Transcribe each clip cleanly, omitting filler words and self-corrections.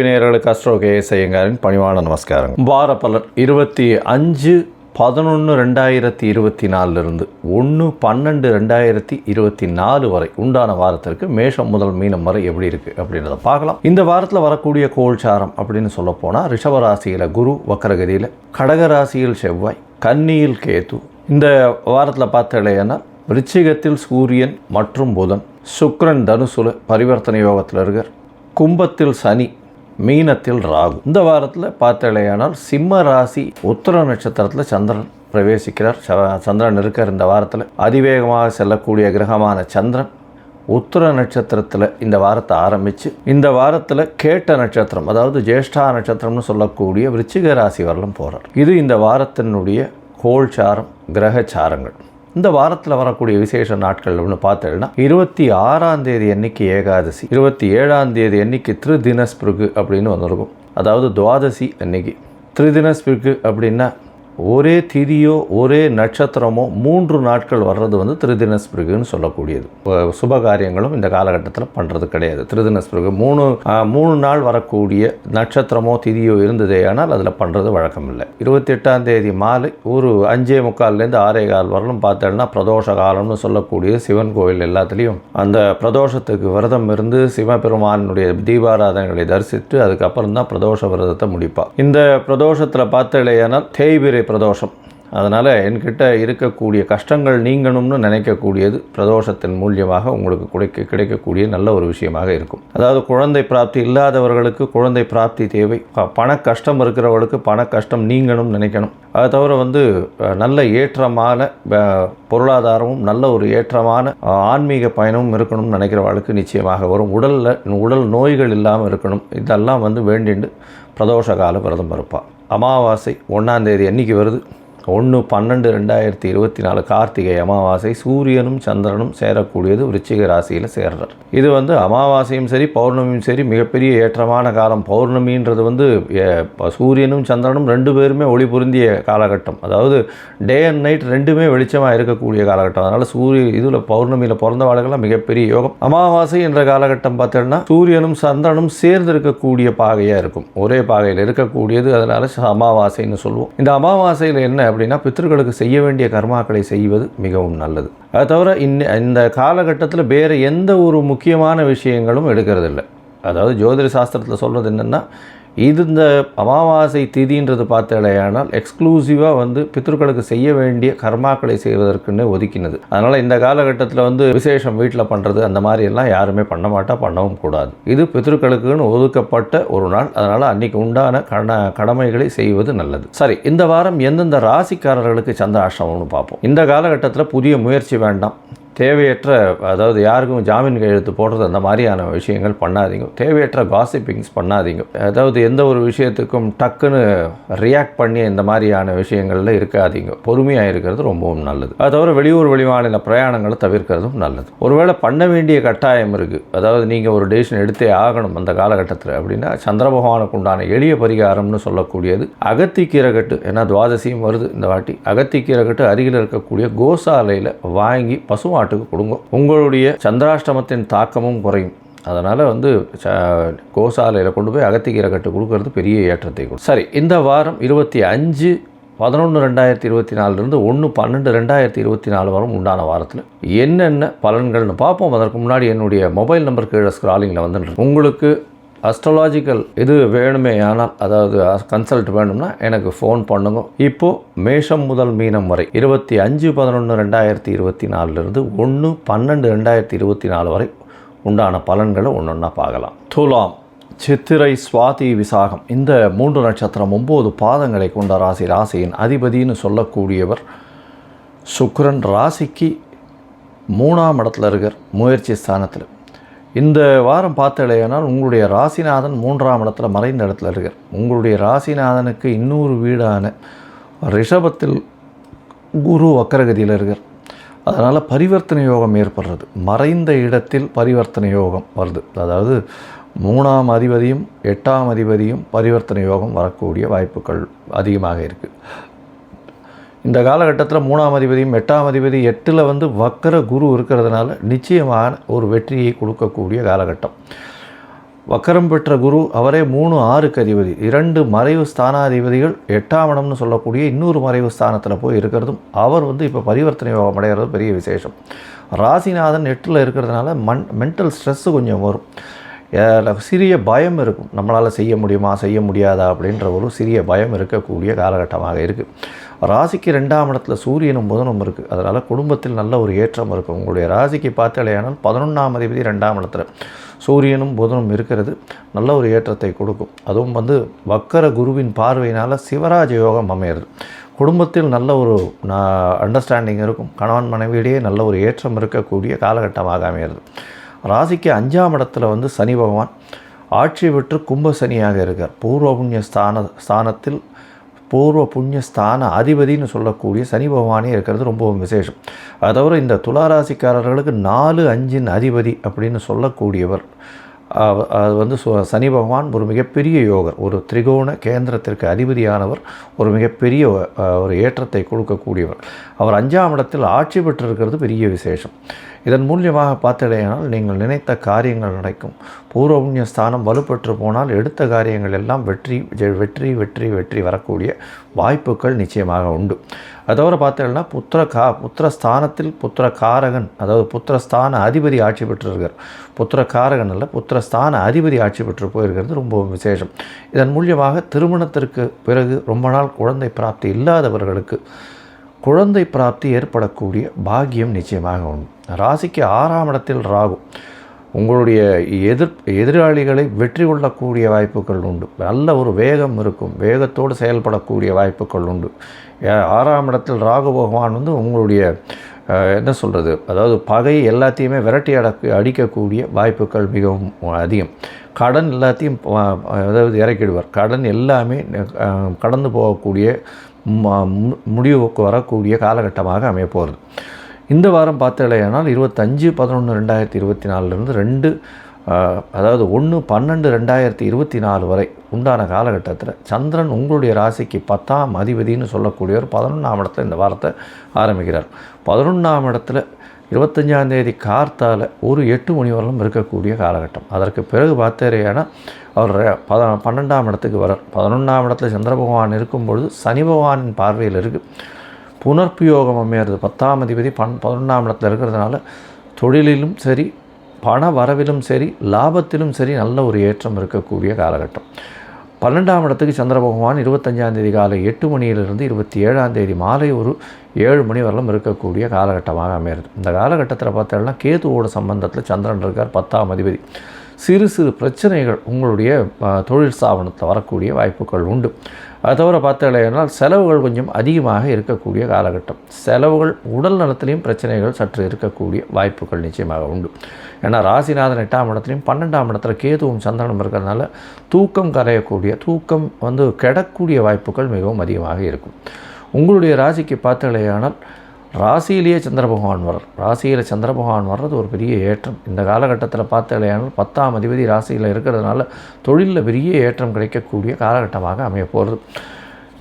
நேயர்களுக்கு astro KS ஐயங்காரின் பணிவான நமஸ்காரம். வார பலன் 25/11/2024 1/12/2024 வரை உண்டான வாரத்திற்கு மேஷம் முதல் மீனம் வரை எப்படி இருக்குது அப்படின்றத பார்க்கலாம். இந்த வாரத்தில் வரக்கூடிய கோல்சாரம் அப்படின்னு சொல்ல போனால் ரிஷபராசியில் குரு வக்கரகதியில், கடகராசியில் செவ்வாய், கன்னியில் கேது. இந்த வாரத்தில் பார்த்தீங்கன்னா விருச்சிகத்தில் சூரியன் மற்றும் புதன், சுக்கிரன் தனுசுல பரிவர்த்தனை யோகத்தில் இருக்கார், கும்பத்தில் சனி, மீனத்தில் ராகு. இந்த வாரத்தில் பார்த்தலையானால் சிம்ம ராசி உத்திர நட்சத்திரத்தில் சந்திரன் பிரவேசிக்கிறார். சந்திரன் இருக்கார். இந்த வாரத்தில் அதிவேகமாக செல்லக்கூடிய கிரகமான சந்திரன் உத்திர நட்சத்திரத்தில் இந்த வாரத்தை ஆரம்பித்து இந்த வாரத்தில் கேட்ட நட்சத்திரம், அதாவது ஜேஷ்டா நட்சத்திரம்னு சொல்லக்கூடிய விருச்சிக ராசி வரலும் போகிறார். இது இந்த வாரத்தினுடைய கோல்சாரம், கிரகச்சாரங்கள். இந்த வாரத்தில் வரக்கூடிய விசேஷ நாட்கள் ஒன்று பார்த்தேன்னா 26ஆம் தேதி அன்னைக்கு ஏகாதசி, 27ஆம் தேதி அன்னைக்கு திருதினஸ்பிருகு அப்படின்னு ஒன்று இருக்கும். அதாவது துவாதசி அன்னைக்கு. திருதினஸ்பிருகு அப்படின்னா ஒரே திதியோ ஒரே நட்சத்திரமோ 3 நாட்கள் வர்றது வந்து திருதினஸ்பிருகுன்னு சொல்லக்கூடியது. சுபகாரியங்களும் இந்த காலகட்டத்தில் பண்ணுறது கிடையாது. திருதினஸ்பிருகு 3 நாள் வரக்கூடிய நட்சத்திரமோ திதியோ இருந்ததே ஆனால் அதில் பண்ணுறது வழக்கம் இல்லை. 28ஆம் தேதி மாலை ஒரு 5:45 6:15 வரலும் பார்த்தோம்னா பிரதோஷ காலம்னு சொல்லக்கூடிய சிவன் கோவில் எல்லாத்துலேயும் அந்த பிரதோஷத்துக்கு விரதம் இருந்து சிவபெருமானுடைய தீபாராதனைகளை தரிசித்து அதுக்கப்புறம் தான் பிரதோஷ விரதத்தை முடிப்பார். இந்த பிரதோஷத்தில் பார்த்தலையானால் தேய்பிரை பிரதோஷம். அதனால் என்கிட்ட இருக்கக்கூடிய கஷ்டங்கள் நீங்கணும்னு நினைக்கக்கூடியது பிரதோஷத்தின் மூலியமாக உங்களுக்கு கிடைக்கக்கூடிய நல்ல ஒரு விஷயமாக இருக்கும். அதாவது குழந்தை பிராப்தி இல்லாதவர்களுக்கு குழந்தை பிராப்தி தேவை, பண கஷ்டம் இருக்கிறவர்களுக்கு பண கஷ்டம் நீங்கணும்னு நினைக்கணும். அதை தவிர வந்து நல்ல ஏற்றமான பொருளாதாரமும் நல்ல ஒரு ஏற்றமான ஆன்மீக பயணமும் இருக்கணும்னு நினைக்கிறவர்களுக்கு நிச்சயமாக வரும். உடல் நோய்கள் இல்லாமல் இருக்கணும். இதெல்லாம் வந்து வேண்டிண்டு பிரதோஷ கால விரதம் இருப்பாள். அமாவாசை 1ஆம் தேதி அன்னைக்கு வருது. 1/12/2024 கார்த்திகை அமாவாசை. சூரியனும் சந்திரனும் சேரக்கூடியது விருச்சிக ராசியில் சேர்றார். இது வந்து அமாவாசையும் சரி பௌர்ணமியும் சரி மிகப்பெரிய ஏற்றமான காலம். பௌர்ணமின்றது வந்து சூரியனும் சந்திரனும் 2 பேருமே ஒளி பொருந்திய காலகட்டம். அதாவது டே அண்ட் நைட் 2மே வெளிச்சமாக இருக்கக்கூடிய காலகட்டம். அதனால் இதில் பௌர்ணமியில் பிறந்தவாளுகள்லாம் மிகப்பெரிய யோகம். அமாவாசை என்ற காலகட்டம் பார்த்தோன்னா சூரியனும் சந்திரனும் சேர்ந்து இருக்கக்கூடிய பாகையாக இருக்கும். ஒரே பாகையில் இருக்கக்கூடியது. அதனால் அமாவாசைன்னு சொல்லுவோம். இந்த அமாவாசையில் என்ன அப்படின்னா பித்ருக்களுக்கு செய்ய வேண்டிய கர்மாக்களை செய்வது மிகவும் நல்லது. அது தவிர இந்த காலகட்டத்தில் வேறு எந்த ஒரு முக்கியமான விஷயங்களும் எடுக்கிறதில்லை. அதாவது ஜோதிட சாஸ்திரத்தில் சொல்கிறது என்னென்னா இந்த அமாவாசை திதின்றது பார்த்தலையானால் எக்ஸ்க்ளூசிவாக வந்து பித்ருக்களுக்கு செய்ய வேண்டிய கர்மாக்களை செய்வதற்குன்னு ஒதுக்கினது. அதனால் இந்த காலகட்டத்தில் வந்து விசேஷம் வீட்டில் பண்ணுறது அந்த மாதிரி எல்லாம் யாருமே பண்ணவும் கூடாது. இது பித்ருக்களுக்குன்னு ஒதுக்கப்பட்ட ஒரு நாள். அதனால் அன்றைக்கி உண்டான கடமைகளை செய்வது நல்லது. சரி, இந்த வாரம் எந்தெந்த ராசிக்காரர்களுக்கு சந்திராஷ்டமம்னு பார்ப்போம். இந்த காலகட்டத்தில் புதிய முயற்சி வேண்டாம். தேவையற்ற, அதாவது யாருக்கும் ஜாமீன் கையெழுத்து போடுறது அந்த மாதிரியான விஷயங்கள் பண்ணாதீங்க. தேவையற்ற காசிப்பிங்ஸ் பண்ணாதீங்க. அதாவது எந்த ஒரு விஷயத்துக்கும் டக்குன்னு ரியாக்ட் பண்ணி இந்த மாதிரியான விஷயங்களில் இருக்காதீங்க. பொறுமையாக இருக்கிறது ரொம்பவும் நல்லது. அது தவிர வெளியூர் வெளிமாநில பிரயாணங்களை தவிர்க்கிறதும் நல்லது. ஒருவேளை பண்ண வேண்டிய கட்டாயம் இருக்குது, அதாவது நீங்கள் ஒரு டெசிஷன் எடுத்தே ஆகணும் அந்த காலகட்டத்தில் அப்படின்னா சந்திர பகவானுக்கு உண்டான எளிய பரிகாரம்னு சொல்லக்கூடியது அகத்திக்கீரை கட்டு. ஏன்னா துவாதசியும் வருது இந்த வாட்டி. அகத்திக்கீரை கட்டு அருகில் இருக்கக்கூடிய கோசாலையில் வாங்கி பசுமாட்டுக்கு கொடுங்க. உங்களுடைய சந்திராஷ்டமத்தின் தாக்கமும் குறையும். அதனால் வந்து கோசாலையில் கொண்டு போய் அகத்திக்கீரை கட்டு கொடுக்கறது பெரிய ஏற்றத்தை கொடுக்கும். சரி, இந்த வாரம் 25/11/2024 1/12/2024 வரும் உண்டான வாரத்தில் என்னென்ன பலன்கள்னு பார்ப்போம். அதற்கு முன்னாடி என்னுடைய மொபைல் நம்பர் கீழே ஸ்க்ராலிங்கில் வந்துட்டு உங்களுக்கு அஸ்ட்ராலாஜிக்கல் இது வேணுமே ஆனால், அதாவது கன்சல்ட் வேணும்னா எனக்கு ஃபோன் பண்ணுங்க. இப்போது மேஷம் முதல் மீனம் வரை 25/11/2024 1/12/2024 வரை உண்டான பலன்களை ஒன்றொன்னா பார்க்கலாம். துலாம், சித்திரை, சுவாதி, விசாகம் இந்த 3 நட்சத்திரம் 9 பாதங்களை கொண்ட ராசி. ராசியின் அதிபதினு சொல்லக்கூடியவர் சுக்கிரன். ராசிக்கு 3ஆம் இடத்துல இருக்கார், முயற்சி ஸ்தானத்தில். இந்த வாரம் பார்த்தலையானால் உங்களுடைய ராசிநாதன் 3ஆம் இடத்துல மறைந்த இடத்துல இருக்கார். உங்களுடைய ராசிநாதனுக்கு இன்னொரு வீடான ரிஷபத்தில் குரு வக்கரகதியில் இருக்கார். அதனால் பரிவர்த்தனை யோகம் ஏற்படுறது. மறைந்த இடத்தில் பரிவர்த்தனை யோகம் வருது. அதாவது 3ஆம் அதிபதியும் 8ஆம் அதிபதியும் பரிவர்த்தனை யோகம் வரக்கூடிய வாய்ப்புகள் அதிகமாக இருக்குது. இந்த காலகட்டத்தில் 3ஆம் அதிபதியும் 8ஆம் அதிபதி 8ல் வந்து வக்கர குரு இருக்கிறதுனால நிச்சயமான ஒரு வெற்றியை கொடுக்கக்கூடிய காலகட்டம். வக்கரம் பெற்ற குரு அவரே 3, 6க்கு அதிபதி, 2 மறைவு ஸ்தானாதிபதிகள் 8ஆம் இடம்னு சொல்லக்கூடிய இன்னொரு மறைவு ஸ்தானத்தில் போய் இருக்கிறதும் அவர் வந்து இப்போ பரிவர்த்தனை யோகம் அடைகிறது பெரிய விசேஷம். ராசிநாதன் 8ல் இருக்கிறதுனால மென்டல் ஸ்ட்ரெஸ்ஸு கொஞ்சம் வரும். சிறிய பயம் இருக்கும், நம்மளால் செய்ய முடியுமா செய்ய முடியாதா அப்படின்ற ஒரு சிறிய பயம் இருக்கக்கூடிய காலகட்டமாக இருக்குது. ராசிக்கு 2ஆம் இடத்துல சூரியனும் புதனும் இருக்குது, அதனால் குடும்பத்தில் நல்ல ஒரு ஏற்றம் இருக்கும். உங்களுடைய ராசிக்கு பார்த்தாலேயானால் 11ஆம் அதிபதி 2ஆம் இடத்துல சூரியனும் புதனும் இருக்கிறது நல்ல ஒரு ஏற்றத்தை கொடுக்கும். அதுவும் வந்து வக்கர குருவின் பார்வையினால் சிவராஜ யோகம் அமையிறது. குடும்பத்தில் நல்ல ஒரு அண்டர்ஸ்டாண்டிங் இருக்கும், கணவன் மனைவியிடையே நல்ல ஒரு ஏற்றம் இருக்கக்கூடிய காலகட்டமாக அமையிறது. ராசிக்கு 5ஆம் இடத்துல வந்து சனி பகவான் ஆட்சி பெற்று கும்ப சனியாக இருக்கார். பூர்வ புண்ணிய ஸ்தானத்தில் பூர்வ புண்ணிய ஸ்தான அதிபதினு சொல்லக்கூடிய சனி பகவானே இருக்கிறது ரொம்பவும் விசேஷம். அதை தவிர இந்த துளாராசிக்காரர்களுக்கு 4, 5 அதிபதி அப்படின்னு சொல்லக்கூடியவர் அது வந்து சனி பகவான் ஒரு மிகப்பெரிய யோகர், ஒரு திரிகோண கேந்திரத்திற்கு அதிபதியானவர், ஒரு மிகப்பெரிய ஒரு ஏற்றத்தை கொடுக்கக்கூடியவர். அவர் 5ஆம் இடத்தில் ஆட்சி பெற்றிருக்கிறது பெரிய விசேஷம். இதன் மூலியமாக பார்த்திடையானால் நீங்கள் நினைத்த காரியங்கள் நடக்கும். பூர்வ புண்ணிய ஸ்தானம் வலுப்பெற்று போனால் எடுத்த காரியங்கள் எல்லாம் வெற்றி வெற்றி வெற்றி வெற்றி வரக்கூடிய வாய்ப்புகள் நிச்சயமாக உண்டு. அது தவிர பார்த்தீங்கன்னா புத்திரஸ்தானத்தில் புத்திரகாரகன், அதாவது புத்திரஸ்தான அதிபதி ஆட்சி பெற்றிருக்கார். புத்திரகாரகன் அல்ல, புத்திரஸ்தான அதிபதி ஆட்சி பெற்று போயிருக்கிறது ரொம்ப விசேஷம். இதன் மூலியமாக திருமணத்திற்கு பிறகு ரொம்ப நாள் குழந்தை பிராப்தி இல்லாதவர்களுக்கு குழந்தை பிராப்தி ஏற்படக்கூடிய பாக்கியம் நிச்சயமாக உண்டு. ராசிக்கு 6ஆம் இடத்தில் ராகு உங்களுடைய எதிராளிகளை வெற்றி கொள்ளக்கூடிய வாய்ப்புகள் உண்டு. நல்ல ஒரு வேகம் இருக்கும், வேகத்தோடு செயல்படக்கூடிய வாய்ப்புகள் உண்டு. 6ஆம் இடத்தில் ராகு பகவான் வந்து உங்களுடைய என்ன சொல்கிறது, அதாவது பகை எல்லாத்தையுமே விரட்டி அடிக்கக்கூடிய வாய்ப்புகள் மிகவும் அதிகம். கடன் எல்லாத்தையும் அதாவது இறக்கிடுவார். கடன் எல்லாமே கடந்து போகக்கூடிய முடிவுக்கு வரக்கூடிய காலகட்டமாக அமையப்போகிறது. இந்த வாரம் பார்த்தலையானால் 25/11/2024 அதாவது 1/12/2024 வரை உண்டான காலகட்டத்தில் சந்திரன் உங்களுடைய ராசிக்கு 10ஆம் அதிபதினு சொல்லக்கூடியவர் 11ஆம் இடத்துல இந்த வாரத்தை ஆரம்பிக்கிறார். 11ஆம் இடத்துல 25ஆம் தேதி கார்த்தால ஒரு 8 மணி வரலும் இருக்கக்கூடிய காலகட்டம். அதற்கு பிறகு பார்த்தேன்னா அவர் 12ஆம் இடத்துக்கு வரார். 11ஆம் இடத்துல சந்திர பகவான் இருக்கும்பொழுது சனி பகவானின் பார்வையில் இருக்குது. புனர்பியோகம் அமையிறது. 10ஆம் அதிபதி 11ஆம் இடத்துல இருக்கிறதுனால தொழிலிலும் சரி, பண வரவிலும் சரி, லாபத்திலும் சரி நல்ல ஒரு ஏற்றம் இருக்கக்கூடிய காலகட்டம். 12ஆம் இடத்துக்கு சந்திர பகவான் 25ஆம் தேதி காலை 8 மணியிலிருந்து 27ஆம் தேதி மாலை ஒரு 7 மணி வரலும் இருக்கக்கூடிய காலகட்டமாக அமையிறது. இந்த காலகட்டத்தில் பார்த்தோம்னா கேதுவோட சம்பந்தத்தில் சந்திரன் இருக்கார், 10ஆம் அதிபதி. சிறு சிறு பிரச்சனைகள் உங்களுடைய தொழில் ஸ்தாபனத்தில் வரக்கூடிய வாய்ப்புகள் உண்டு. அது தவிர பார்த்தீங்கன்னா செலவுகள் கொஞ்சம் அதிகமாக இருக்கக்கூடிய காலகட்டம். செலவுகள் உடல் நலத்திலையும் பிரச்சனைகள் சற்று இருக்கக்கூடிய வாய்ப்புகள் நிச்சயமாக உண்டு. ஏன்னா ராசிநாதன் 8ஆம் இடத்துலையும் 12ஆம் இடத்துல கேதுவும் சந்திரனும் இருக்கிறதுனால தூக்கம் கரையக்கூடிய, தூக்கம் வந்து கெடக்கூடிய வாய்ப்புகள் மிகவும் அதிகமாக இருக்கும். உங்களுடைய ராசிக்கு பார்த்தீங்களானால் ராசியிலேயே சந்திர பகவான் வர்றார். ராசியில் சந்திர பகவான் வர்றது ஒரு பெரிய ஏற்றம். இந்த காலகட்டத்தில் பார்த்தீங்களானால் 10ஆம் அதிபதி ராசியில் இருக்கிறதுனால தொழிலில் பெரிய ஏற்றம் கிடைக்கக்கூடிய காலகட்டமாக அமைய போகிறது.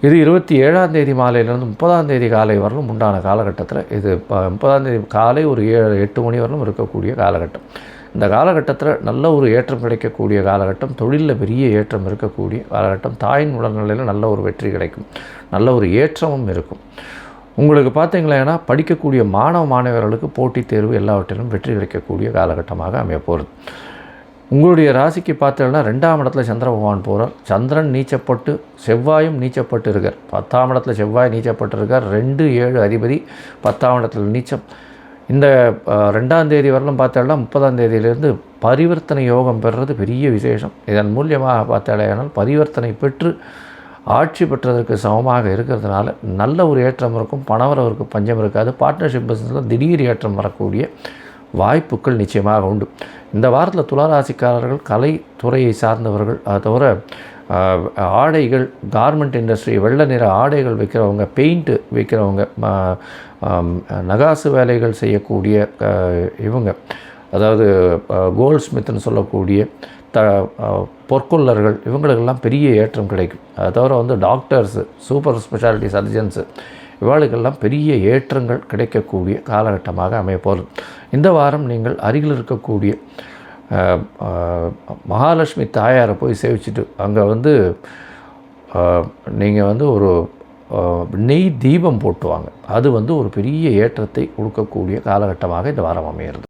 இது 27ஆம் தேதி மாலையிலிருந்து 30ஆம் தேதி காலை வரலும் உண்டான காலகட்டத்தில், இது 30ஆம் தேதி காலை ஒரு 7-8 மணி வரலும் இருக்கக்கூடிய காலகட்டம். இந்த காலகட்டத்தில் நல்ல ஒரு ஏற்றம் கிடைக்கக்கூடிய காலகட்டம், தொழிலில் பெரிய ஏற்றம் இருக்கக்கூடிய காலகட்டம். தாயின் உடல்நிலையில் நல்ல ஒரு வெற்றி கிடைக்கும், நல்ல ஒரு ஏற்றமும் இருக்கும். உங்களுக்கு பார்த்தீங்களேன்னா படிக்கக்கூடிய மாணவர்களுக்கு போட்டித் தேர்வு எல்லாவற்றிலும் வெற்றி கிடைக்கக்கூடிய காலகட்டமாக அமைய போகிறது. உங்களுடைய ராசிக்கு பார்த்தீங்கன்னா 2ஆம் இடத்துல சந்திர பகவான் போகிறார். சந்திரன் நீச்சப்பட்டு செவ்வாயும் நீச்சப்பட்டு இருக்கார். 10ஆம் இடத்துல செவ்வாய் நீச்சப்பட்டு இருக்கார். 2-7 அதிபதி 10ஆம் இடத்துல நீச்சம். இந்த 2ஆம் தேதி வரலும் பார்த்தோம்னா 30ஆம் தேதியிலிருந்து பரிவர்த்தனை யோகம் பெறுறது பெரிய விசேஷம். இதன் மூலியமாக பார்த்தாலேயானால் பரிவர்த்தனை பெற்று ஆட்சி பெற்றதற்கு சமமாக இருக்கிறதுனால நல்ல ஒரு ஏற்றம் இருக்கும். பணவரவருக்கு பஞ்சம் இருக்காது. பார்ட்னர்ஷிப் பிஸ்னஸில் திடீர் ஏற்றம் வரக்கூடிய வாய்ப்புகள் நிச்சயமாக உண்டு. இந்த வாரத்தில் துளாராசிக்காரர்கள் கலைத்துறையை சார்ந்தவர்கள், அது தவிர ஆடைகள், கார்மெண்ட் இண்டஸ்ட்ரி, வெள்ளை நிற ஆடைகள் வைக்கிறவங்க, பெயிண்ட்டு வைக்கிறவங்க, நகாசு வேலைகள் செய்யக்கூடிய இவங்க, அதாவது கோல்ட் ஸ்மித்னு சொல்லக்கூடிய பொற்கொள்ளர்கள், இவங்களுக்கெல்லாம் பெரிய ஏற்றம் கிடைக்கும். அது தவிர வந்து டாக்டர்ஸு, சூப்பர் ஸ்பெஷாலிட்டி சர்ஜன்ஸு, இவாளுக்கெல்லாம் பெரிய ஏற்றங்கள் கிடைக்கக்கூடிய காலகட்டமாக அமையப்போகிறது. இந்த வாரம் நீங்கள் அருகில் இருக்கக்கூடிய மகாலட்சுமி தாயாரை போய் சேவிச்சுட்டு அங்கே நீங்கள் ஒரு நெய் தீபம் போட்டுவாங்க. அது ஒரு பெரிய ஏற்றத்தை கொடுக்கக்கூடிய காலகட்டமாக இந்த வாரம் அமையிறது.